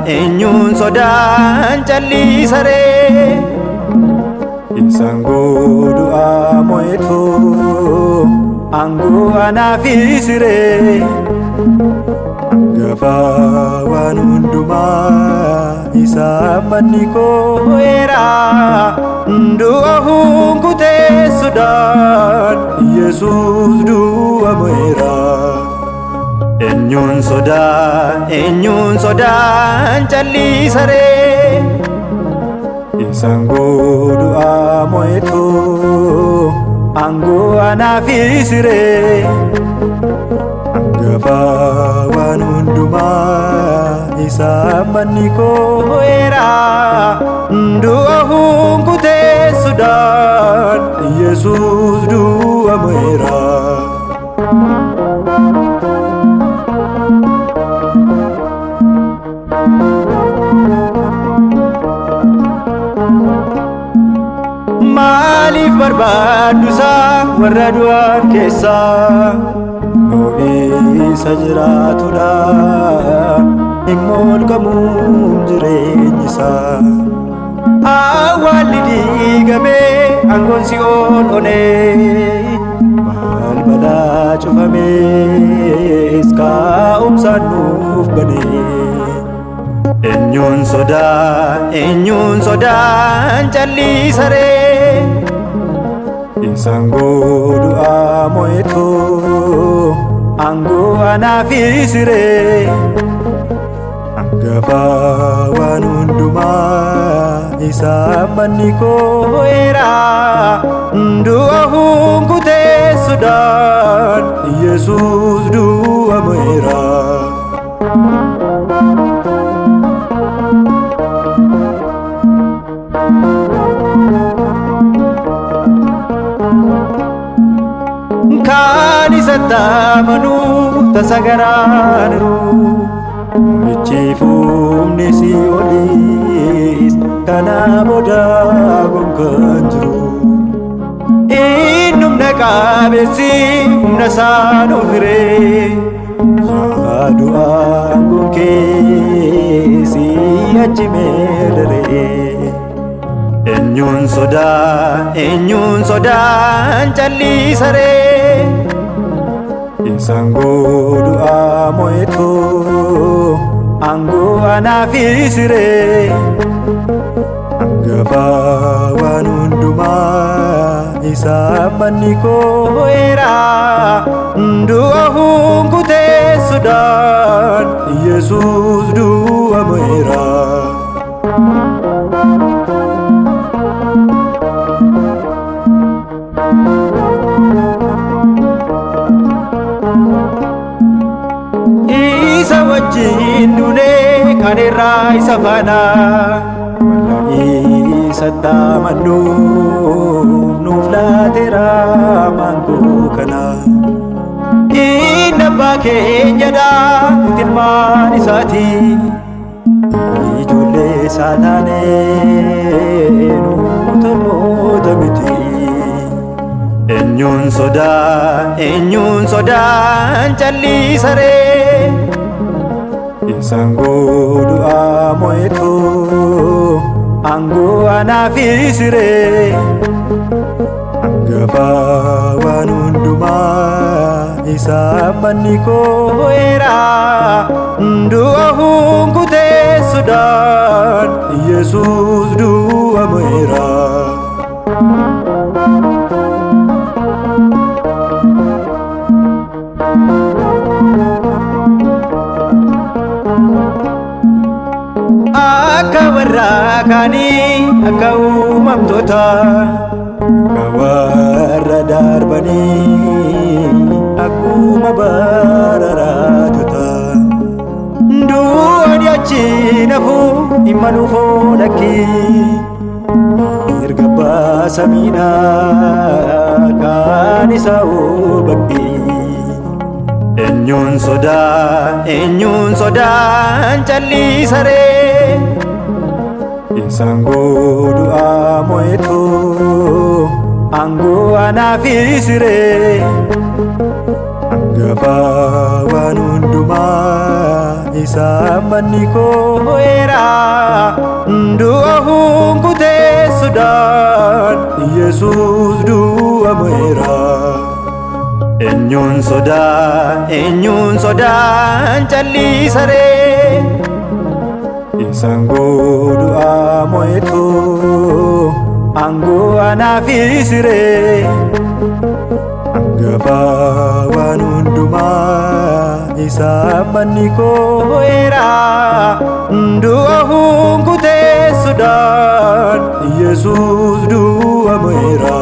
eenyuun sodaan callisaree isaan godhu'aa mo'etu aangoo anaafisiree hangafa waan hundumaa isaa manni koo'eera du'a hunkuteessuudhaan Yesuus du'a mo'eera. eenyuun sodaan callisaree isaan godhu'aa mo'etu aangoo anaafisiree hangafa waan hundumaa isaa manni koo'eera du'a hunkuteessuudhaan Yesuus du'a mo'eera. Maaliif barbaaddu isaa warra du'an keessaa isa jiraatudha hin molgamuun jireenyi isaa awwaalli diigamee aangoon Si'ool onee balbala cufamees kaa'umsaan nuuf banee. eenyuun sodaan callisaree isaan godhu'aa mo'etu aangoo anaafisiree hangafa waan hundumaa isaa manni koo'eera du'a hunkuteessuudhaan Yesuus du'a mo'eera. Kan isatti amanu tasa garaaniru icciifumni Si'oolis kana booda gonkan jiru innumna qabeessi humna isaan ofiree yaadu aangoon kee si'achi meerree. eenyuun sodaan callisaree isaan godhu'aa mo'etu aangoo anaafisiree hangafa waan hundumaa isaa manni koo'eera du'a hunkuteessuudhaan Yesuus du'a mo'eera. Isa wajjin duunee kan irraa isa faana isatti amannuuf nuuf laateera maangoo kana inni abbaa keenyadha nuti ilmaan isaati ijoollee isaa taanee nuti ormoota miti. eenyuun sodaan callisaree isaan godhu'aa mo'etu aangoo anaafisiree hangafa waan hundumaa isaa manni koo'eera du'a hunkuteessuudhaan Yesuus du'a mo'eera. Akka warra kaanii akka uumamtoota akka warra darbanii akkuma bara raajota du'aan achi nafu dhimma nuuf oolakki erga baasamiidha kan isa bakki. eenyuun sodaan callisaree isaan godhu'aa mo'etu aangoo anaafisiree hangafa waan hundumaa isa manni koo era du'a hunkutee sodaan Yesuus du'a mo'eera. Eenyuun sodaan calliisa ree isaan du'a mo'etu aangoo anaafis ree. Hangafa waan hundumaa isa manni koo era du'a hunkutee sodaan Yesuus du'a mo'eera.